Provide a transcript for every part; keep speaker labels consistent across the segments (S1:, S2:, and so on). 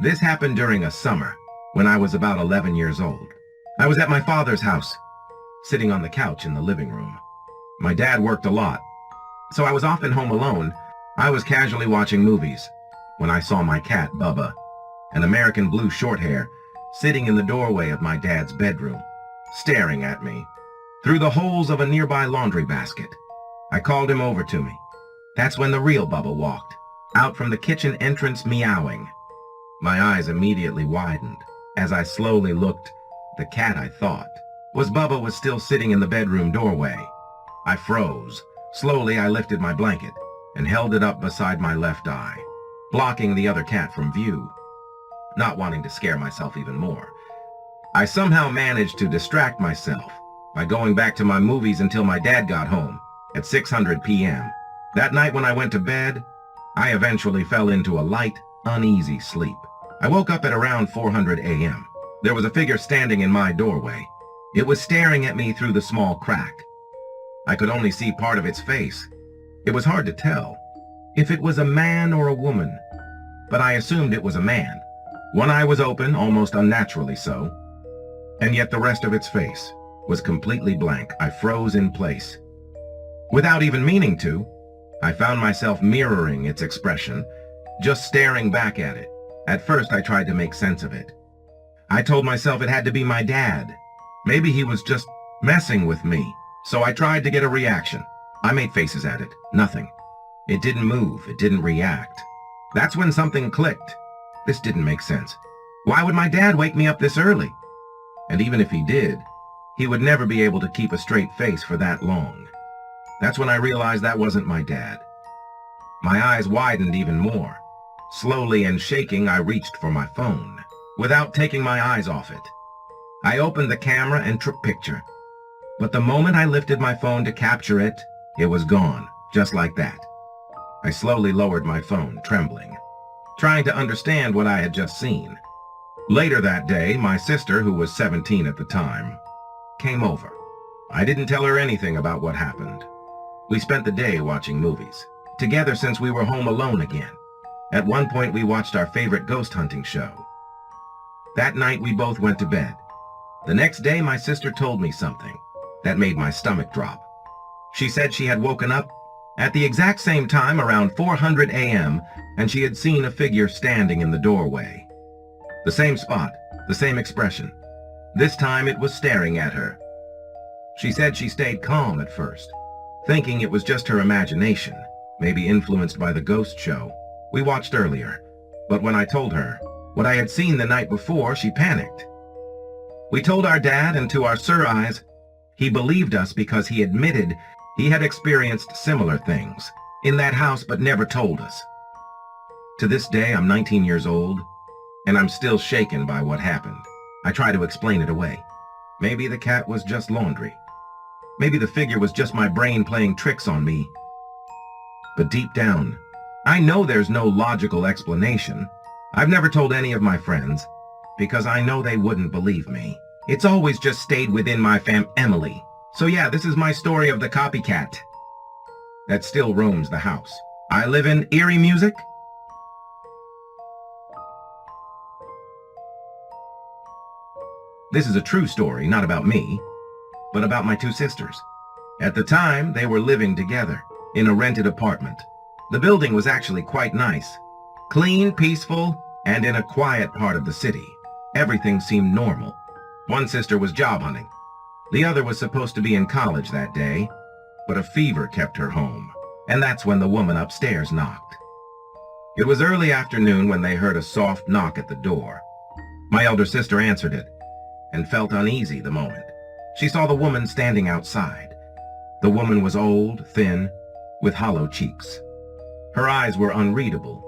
S1: This happened during a summer when I was about 11 years old. I was at my father's house, sitting on the couch in the living room. My dad worked a lot, so I was often home alone. I was casually watching movies when I saw my cat, Bubba, an American blue shorthair, sitting in the doorway of my dad's bedroom, staring at me through the holes of a nearby laundry basket. I called him over to me. That's when the real Bubba walked out from the kitchen entrance, meowing. My eyes immediately widened as I slowly looked. The cat, I thought, was Bubba, was still sitting in the bedroom doorway. I froze. Slowly, I lifted my blanket and held it up beside my left eye, blocking the other cat from view. Not wanting to scare myself even more, I somehow managed to distract myself by going back to my movies until my dad got home at 6:00 p.m. That night when I went to bed, I eventually fell into a light, uneasy sleep. I woke up at around 4:00 a.m. There was a figure standing in my doorway. It was staring at me through the small crack. I could only see part of its face. It was hard to tell if it was a man or a woman, but I assumed it was a man. One eye was open, almost unnaturally so, and yet the rest of its face was completely blank. I froze in place. Without even meaning to, I found myself mirroring its expression, just staring back at it. At first, I tried to make sense of it. I told myself it had to be my dad. Maybe he was just messing with me. So I tried to get a reaction. I made faces at it. Nothing. It didn't move. It didn't react. That's when something clicked. This didn't make sense. Why would my dad wake me up this early? And even if he did, he would never be able to keep a straight face for that long. That's when I realized that wasn't my dad. My eyes widened even more. Slowly and shaking, I reached for my phone, without taking my eyes off it. I opened the camera and took a picture. But the moment I lifted my phone to capture it, it was gone, just like that. I slowly lowered my phone, trembling, trying to understand what I had just seen. Later that day, my sister, who was 17 at the time, came over. I didn't tell her anything about what happened. We spent the day watching movies, together since we were home alone again. At one point, we watched our favorite ghost hunting show. That night, we both went to bed. The next day, my sister told me something that made my stomach drop. She said she had woken up at the exact same time, around 4:00 a.m., and she had seen a figure standing in the doorway. The same spot, the same expression. This time it was staring at her. She said she stayed calm at first, thinking it was just her imagination, maybe influenced by the ghost show we watched earlier. But when I told her what I had seen the night before, she panicked. We told our dad, and to our surprise, he believed us because he admitted he had experienced similar things in that house but never told us. To this day, I'm 19 years old, and I'm still shaken by what happened. I try to explain it away. Maybe the cat was just laundry. Maybe the figure was just my brain playing tricks on me. But deep down, I know there's no logical explanation. I've never told any of my friends because I know they wouldn't believe me. It's always just stayed within my Emily. So yeah, this is my story of the copycat that still roams the house. I live in eerie music. This is a true story, not about me, but about my two sisters. At the time, they were living together in a rented apartment. The building was actually quite nice. Clean, peaceful, and in a quiet part of the city. Everything seemed normal. One sister was job hunting. The other was supposed to be in college that day, but a fever kept her home, and that's when the woman upstairs knocked. It was early afternoon when they heard a soft knock at the door. My elder sister answered it and felt uneasy the moment she saw the woman standing outside. The woman was old, thin, with hollow cheeks. Her eyes were unreadable,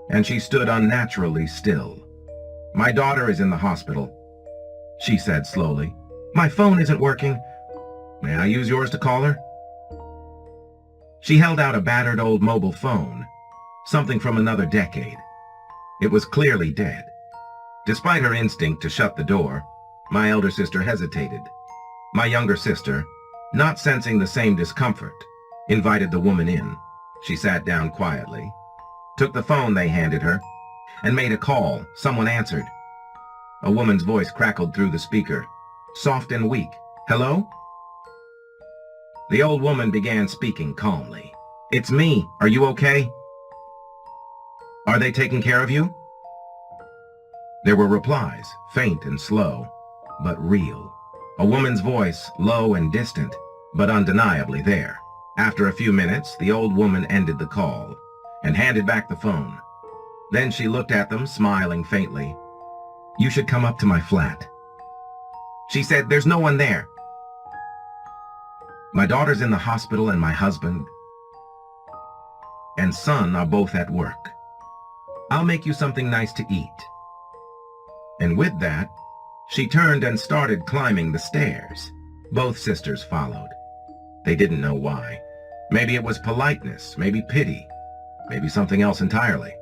S1: and she stood unnaturally still. "My daughter is in the hospital," she said slowly. "My phone isn't working. May I use yours to call her?" She held out a battered old mobile phone, something from another decade. It was clearly dead. Despite her instinct to shut the door, my elder sister hesitated. My younger sister, not sensing the same discomfort, invited the woman in. She sat down quietly, took the phone they handed her, and made a call. Someone answered. A woman's voice crackled through the speaker, soft and weak. "Hello?" The old woman began speaking calmly. "It's me. Are you okay? Are they taking care of you?" There were replies, faint and slow, but real. A woman's voice, low and distant, but undeniably there. After a few minutes, the old woman ended the call and handed back the phone. Then she looked at them, smiling faintly. "You should come up to my flat." She said, "There's no one there. My daughter's in the hospital and my husband and son are both at work. I'll make you something nice to eat." And with that, she turned and started climbing the stairs. Both sisters followed. They didn't know why. Maybe it was politeness, maybe pity, maybe something else entirely.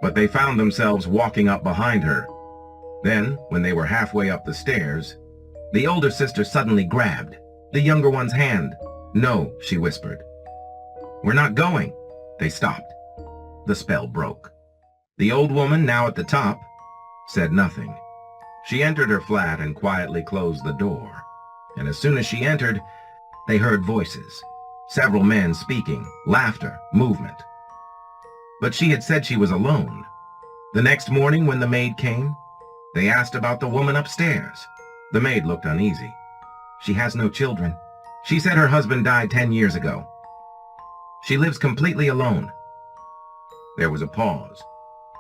S1: But they found themselves walking up behind her. Then, when they were halfway up the stairs, the older sister suddenly grabbed the younger one's hand. "No," she whispered. "We're not going." They stopped. The spell broke. The old woman, now at the top, said nothing. She entered her flat and quietly closed the door. And as soon as she entered, they heard voices. Several men speaking, laughter, movement. But she had said she was alone. The next morning when the maid came, they asked about the woman upstairs. The maid looked uneasy. "She has no children. She said her husband died 10 years ago. She lives completely alone." There was a pause.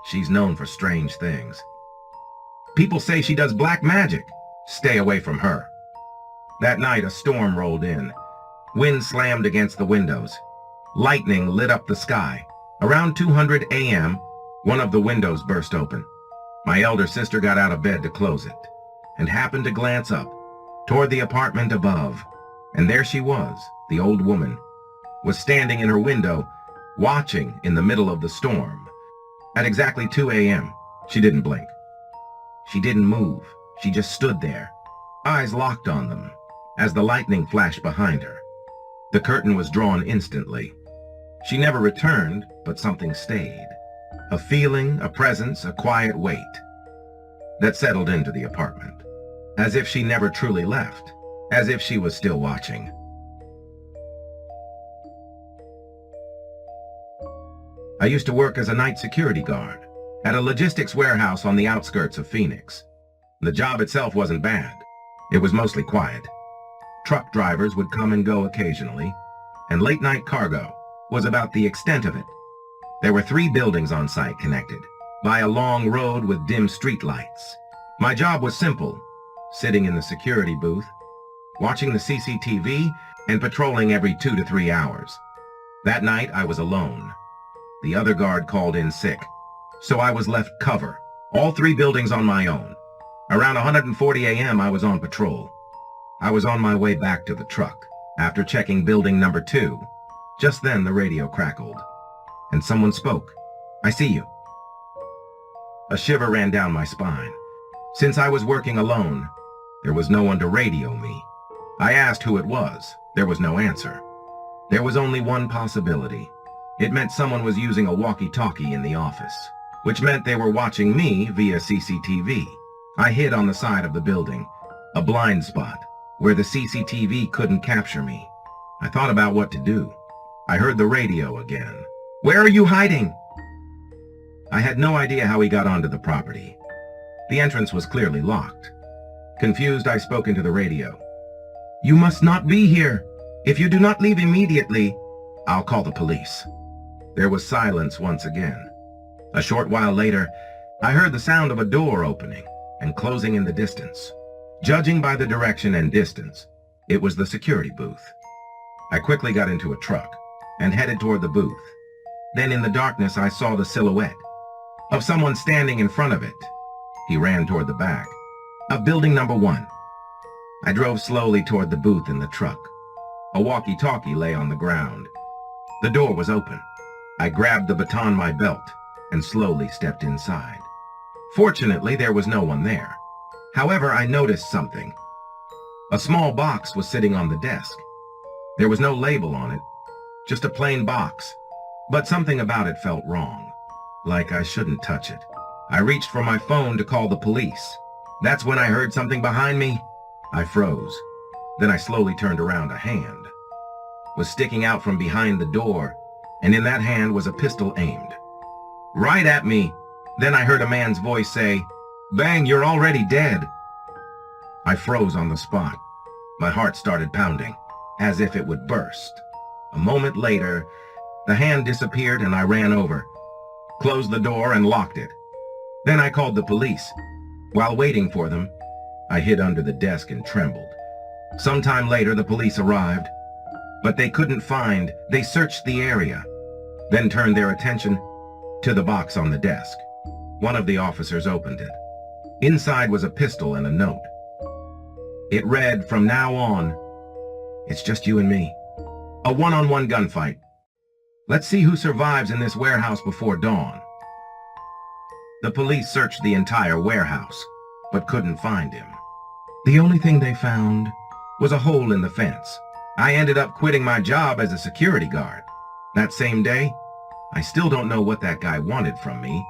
S1: "She's known for strange things. People say she does black magic. Stay away from her." That night a storm rolled in. Wind slammed against the windows. Lightning lit up the sky. Around 2:00 a.m., one of the windows burst open. My elder sister got out of bed to close it, and happened to glance up, toward the apartment above. And there she was, the old woman, was standing in her window, watching in the middle of the storm. At exactly 2 a.m., she didn't blink. She didn't move. She just stood there, eyes locked on them, as the lightning flashed behind her. The curtain was drawn instantly. She never returned, but something stayed. A feeling, a presence, a quiet weight that settled into the apartment, as if she never truly left, as if she was still watching. I used to work as a night security guard at a logistics warehouse on the outskirts of Phoenix. The job itself wasn't bad. It was mostly quiet. Truck drivers would come and go occasionally, and late-night cargo was about the extent of it. There were 3 buildings on site connected by a long road with dim street lights. My job was simple, sitting in the security booth, watching the CCTV, and patrolling every 2 to 3 hours. That night I was alone. The other guard called in sick, so I was left cover, all 3 buildings on my own. Around 1:40 a.m. I was on patrol. I was on my way back to the truck, after checking building number 2. Just then the radio crackled, and someone spoke. "I see you." A shiver ran down my spine. Since I was working alone, there was no one to radio me. I asked who it was. There was no answer. There was only one possibility. It meant someone was using a walkie-talkie in the office, which meant they were watching me via CCTV. I hid on the side of the building, a blind spot, where the CCTV couldn't capture me. I thought about what to do. I heard the radio again. "Where are you hiding?" I had no idea how he got onto the property. The entrance was clearly locked. Confused, I spoke into the radio. "You must not be here. If you do not leave immediately, I'll call the police." There was silence once again. A short while later, I heard the sound of a door opening and closing in the distance. Judging by the direction and distance, it was the security booth. I quickly got into a truck and headed toward the booth. Then in the darkness I saw the silhouette of someone standing in front of it. He ran toward the back of building number 1. I drove slowly toward the booth in the truck. A walkie-talkie lay on the ground. The door was open. I grabbed the baton my belt and slowly stepped inside. Fortunately, there was no one there. However, I noticed something. A small box was sitting on the desk. There was no label on it, just a plain box. But something about it felt wrong, like I shouldn't touch it. I reached for my phone to call the police. That's when I heard something behind me. I froze. Then I slowly turned around. A hand was sticking out from behind the door, and in that hand was a pistol aimed right at me. Then I heard a man's voice say, "Bang, you're already dead." I froze on the spot. My heart started pounding, as if it would burst. A moment later, the hand disappeared and I ran over, closed the door and locked it. Then I called the police. While waiting for them, I hid under the desk and trembled. Sometime later, the police arrived, but they couldn't find. They searched the area, then turned their attention to the box on the desk. One of the officers opened it. Inside was a pistol and a note. It read, "From now on, it's just you and me. A one-on-one gunfight. Let's see who survives in this warehouse before dawn." The police searched the entire warehouse, but couldn't find him. The only thing they found was a hole in the fence. I ended up quitting my job as a security guard. That same day, I still don't know what that guy wanted from me,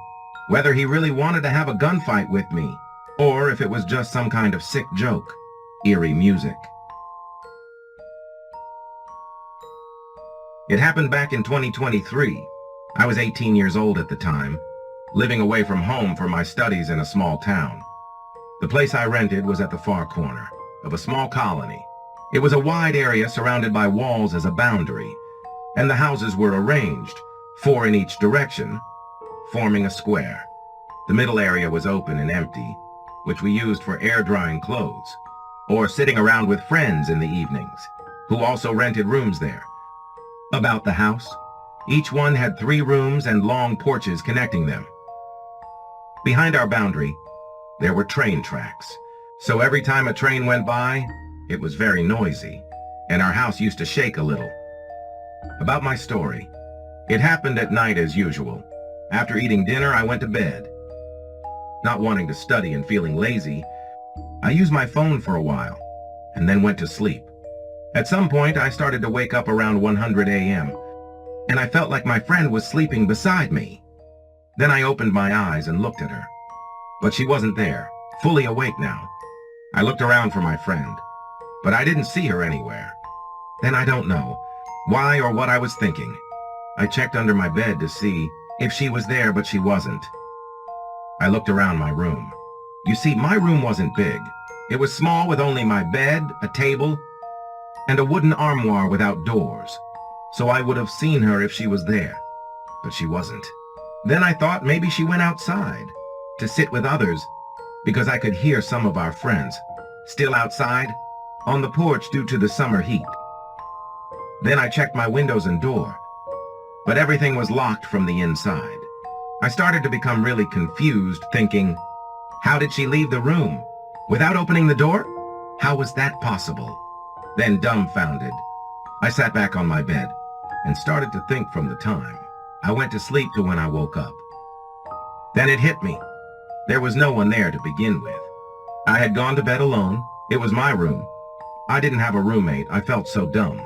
S1: whether he really wanted to have a gunfight with me, or if it was just some kind of sick joke. Eerie music. It happened back in 2023. I was 18 years old at the time, living away from home for my studies in a small town. The place I rented was at the far corner of a small colony. It was a wide area surrounded by walls as a boundary, and the houses were arranged, 4 in each direction, forming a square. The middle area was open and empty, which we used for air drying clothes, or sitting around with friends in the evenings, who also rented rooms there. About the house, each one had 3 rooms and long porches connecting them. Behind our boundary, there were train tracks, so every time a train went by, it was very noisy, and our house used to shake a little. About my story, it happened at night as usual. After eating dinner, I went to bed. Not wanting to study and feeling lazy, I used my phone for a while, and then went to sleep. At some point, I started to wake up around 100 a.m., and I felt like my friend was sleeping beside me. Then I opened my eyes and looked at her, but she wasn't there, fully awake now. I looked around for my friend, but I didn't see her anywhere. Then I don't know why or what I was thinking. I checked under my bed to see if she was there, but she wasn't. I looked around my room. You see, my room wasn't big. It was small with only my bed, a table, and a wooden armoire without doors, so I would have seen her if she was there, but she wasn't. Then I thought maybe she went outside to sit with others, because I could hear some of our friends still outside on the porch due to the summer heat. Then I checked my windows and door, but everything was locked from the inside. I started to become really confused, thinking, how did she leave the room without opening the door? How was that possible? Then, dumbfounded, I sat back on my bed and started to think from the time I went to sleep to when I woke up. Then it hit me. There was no one there to begin with. I had gone to bed alone. It was my room. I didn't have a roommate. I felt so dumb.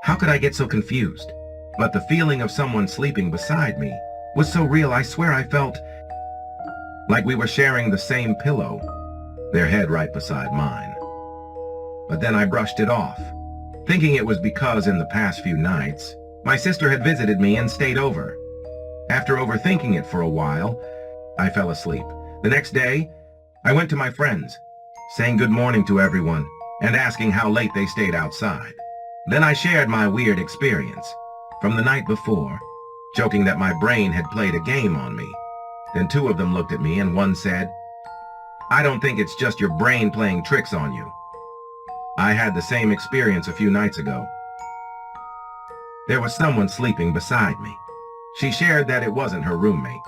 S1: How could I get so confused? But the feeling of someone sleeping beside me was so real. I swear I felt like we were sharing the same pillow, their head right beside mine. But then I brushed it off, thinking it was because in the past few nights, my sister had visited me and stayed over. After overthinking it for a while, I fell asleep. The next day, I went to my friends, saying good morning to everyone and asking how late they stayed outside. Then I shared my weird experience from the night before, joking that my brain had played a game on me. Then 2 of them looked at me and one said, "I don't think it's just your brain playing tricks on you. I had the same experience a few nights ago. There was someone sleeping beside me." She shared that it wasn't her roommate,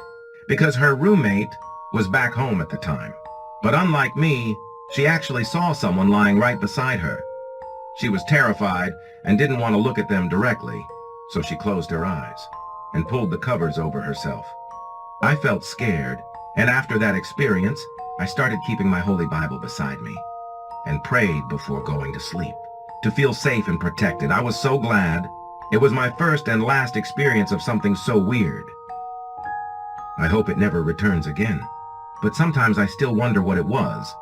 S1: because her roommate was back home at the time. But unlike me, she actually saw someone lying right beside her. She was terrified and didn't want to look at them directly, so she closed her eyes and pulled the covers over herself. I felt scared, and after that experience, I started keeping my Holy Bible beside me and prayed before going to sleep to feel safe and protected. I was so glad. It was my first and last experience of something so weird. I hope it never returns again. But sometimes I still wonder what it was.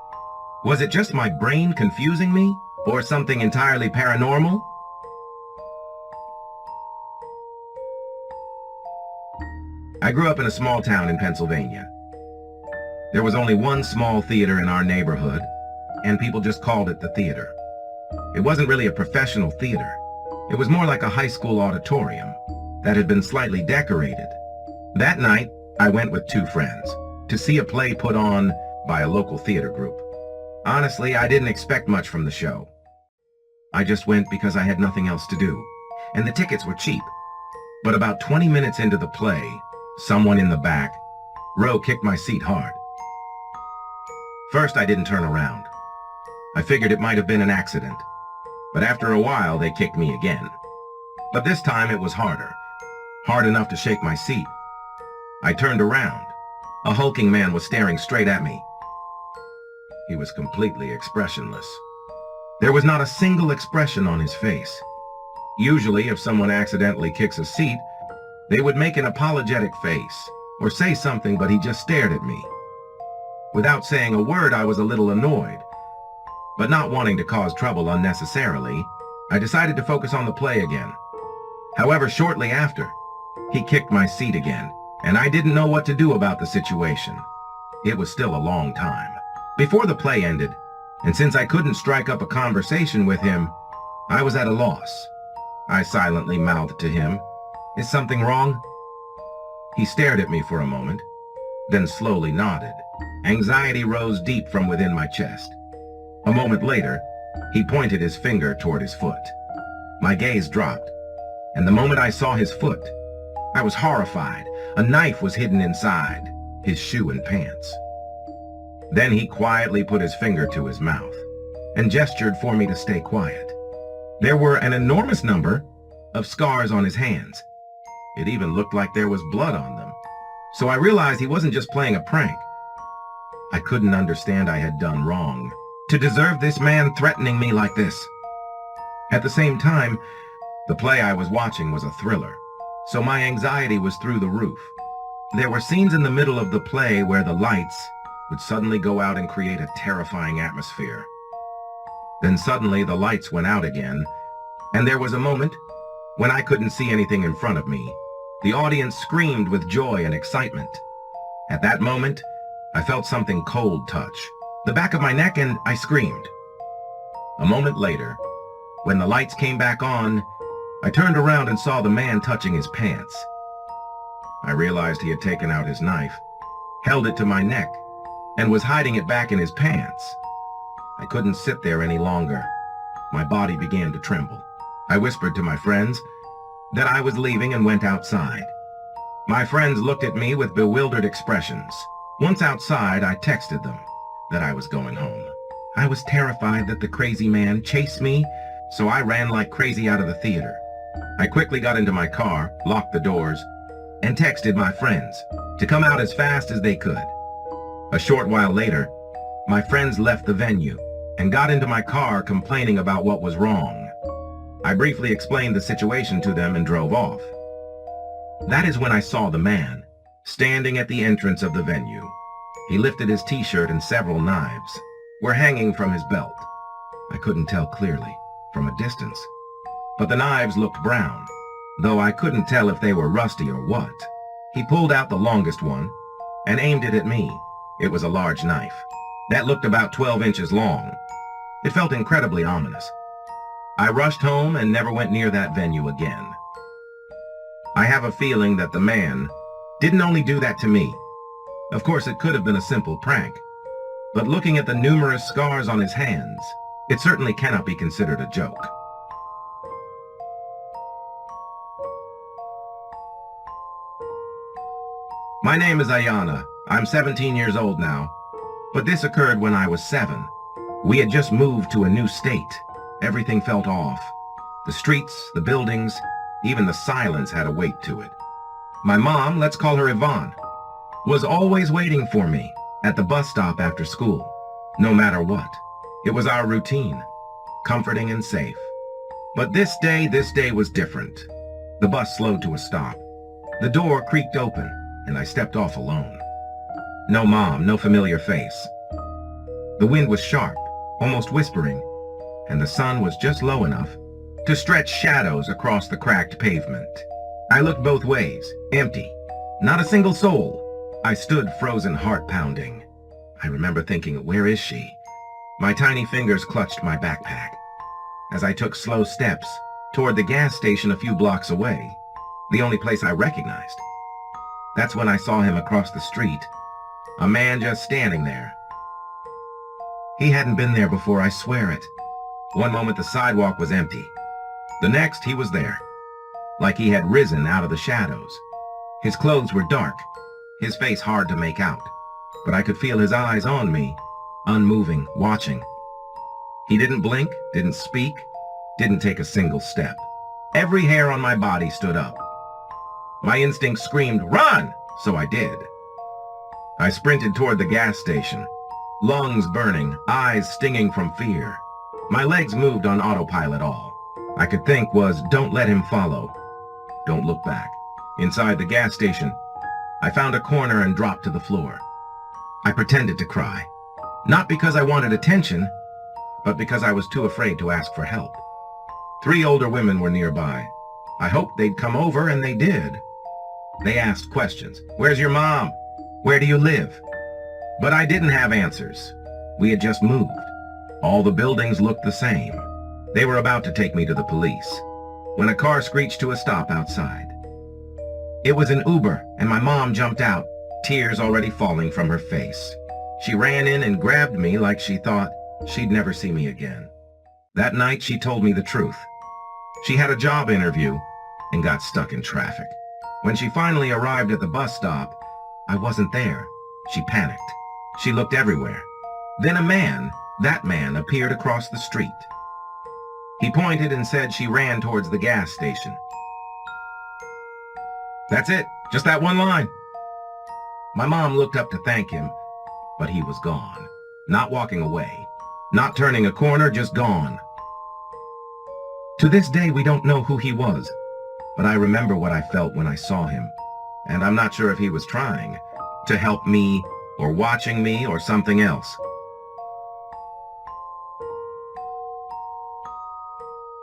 S1: Was it just my brain confusing me? Or something entirely paranormal? I grew up in a small town in Pennsylvania. There was only one small theater in our neighborhood, and people just called it the theater. It wasn't really a professional theater. It was more like a high school auditorium that had been slightly decorated. That night, I went with two friends to see a play put on by a local theater group. Honestly, I didn't expect much from the show. I just went because I had nothing else to do, and the tickets were cheap. But about 20 minutes into the play, someone in the back row kicked my seat hard. First, I didn't turn around. I figured it might have been an accident. But after a while, they kicked me again. But this time it was harder. Hard enough to shake my seat. I turned around. A hulking man was staring straight at me. He was completely expressionless. There was not a single expression on his face. Usually, if someone accidentally kicks a seat, they would make an apologetic face or say something, but he just stared at me. Without saying a word, I was a little annoyed. But not wanting to cause trouble unnecessarily, I decided to focus on the play again. However, shortly after, he kicked my seat again, and I didn't know what to do about the situation. It was still a long time before the play ended, and since I couldn't strike up a conversation with him, I was at a loss. I silently mouthed to him, "Is something wrong?" He stared at me for a moment, then slowly nodded. Anxiety rose deep from within my chest. A moment later, he pointed his finger toward his foot. My gaze dropped, and the moment I saw his foot, I was horrified. A knife was hidden inside his shoe and pants. Then he quietly put his finger to his mouth and gestured for me to stay quiet. There were an enormous number of scars on his hands. It even looked like there was blood on them. So I realized he wasn't just playing a prank. I couldn't understand I had done wrong to deserve this man threatening me like this. At the same time, the play I was watching was a thriller, so my anxiety was through the roof. There were scenes in the middle of the play where the lights would suddenly go out and create a terrifying atmosphere. Then suddenly the lights went out again, and there was a moment when I couldn't see anything in front of me. The audience screamed with joy and excitement. At that moment, I felt something cold touch the back of my neck, and I screamed. A moment later, when the lights came back on, I turned around and saw the man touching his pants. I realized he had taken out his knife, held it to my neck, and was hiding it back in his pants. I couldn't sit there any longer. My body began to tremble. I whispered to my friends that I was leaving and went outside. My friends looked at me with bewildered expressions. Once outside, I texted them that I was going home. I was terrified that the crazy man chased me, so I ran like crazy out of the theater. I quickly got into my car, locked the doors, and texted my friends to come out as fast as they could. A short while later, my friends left the venue and got into my car complaining about what was wrong. I briefly explained the situation to them and drove off. That is when I saw the man standing at the entrance of the venue. He lifted his t-shirt and several knives were hanging from his belt. I couldn't tell clearly from a distance, but the knives looked brown, though I couldn't tell if they were rusty or what. He pulled out the longest one and aimed it at me. It was a large knife that looked about 12 inches long. It felt incredibly ominous. I rushed home and never went near that venue again. I have a feeling that the man didn't only do that to me. Of course, it could have been a simple prank, but looking at the numerous scars on his hands, it certainly cannot be considered a joke. My name is Ayana. I'm 17 years old now, but this occurred when I was 7. We had just moved to a new state. Everything felt off. The streets, the buildings, even the silence had a weight to it. My mom, let's call her Yvonne, was always waiting for me at the bus stop after school, no matter what. It was our routine, comforting and safe. But this day was different. The bus slowed to a stop. The door creaked open, and I stepped off alone. No mom, no familiar face. The wind was sharp, almost whispering, and the sun was just low enough to stretch shadows across the cracked pavement. I looked both ways, empty. Not a single soul. I stood frozen, heart pounding. I remember thinking, where is she? My tiny fingers clutched my backpack as I took slow steps toward the gas station a few blocks away, the only place I recognized. That's when I saw him across the street, a man just standing there. He hadn't been there before, I swear it. One moment the sidewalk was empty. The next he was there, like he had risen out of the shadows. His clothes were dark, his face hard to make out, but I could feel his eyes on me, unmoving, watching. He didn't blink, didn't speak, didn't take a single step. Every hair on my body stood up. My instinct screamed, "Run!" So I did. I sprinted toward the gas station, lungs burning, eyes stinging from fear. My legs moved on autopilot. All I could think was, don't let him follow. Don't look back. Inside the gas station, I found a corner and dropped to the floor. I pretended to cry, not because I wanted attention, but because I was too afraid to ask for help. 3 older women were nearby. I hoped they'd come over, and they did. They asked questions. Where's your mom? Where do you live? But I didn't have answers. We had just moved. All the buildings looked the same. They were about to take me to the police when a car screeched to a stop outside. It was an Uber, and my mom jumped out, tears already falling from her face. She ran in and grabbed me like she thought she'd never see me again. That night, she told me the truth. She had a job interview and got stuck in traffic. When she finally arrived at the bus stop, I wasn't there. She panicked. She looked everywhere. Then that man appeared across the street. He pointed and said she ran towards the gas station. That's it, just that one line. My mom looked up to thank him, but he was gone. Not walking away, not turning a corner, just gone. To this day, we don't know who he was, but I remember what I felt when I saw him, and I'm not sure if he was trying to help me or watching me or something else.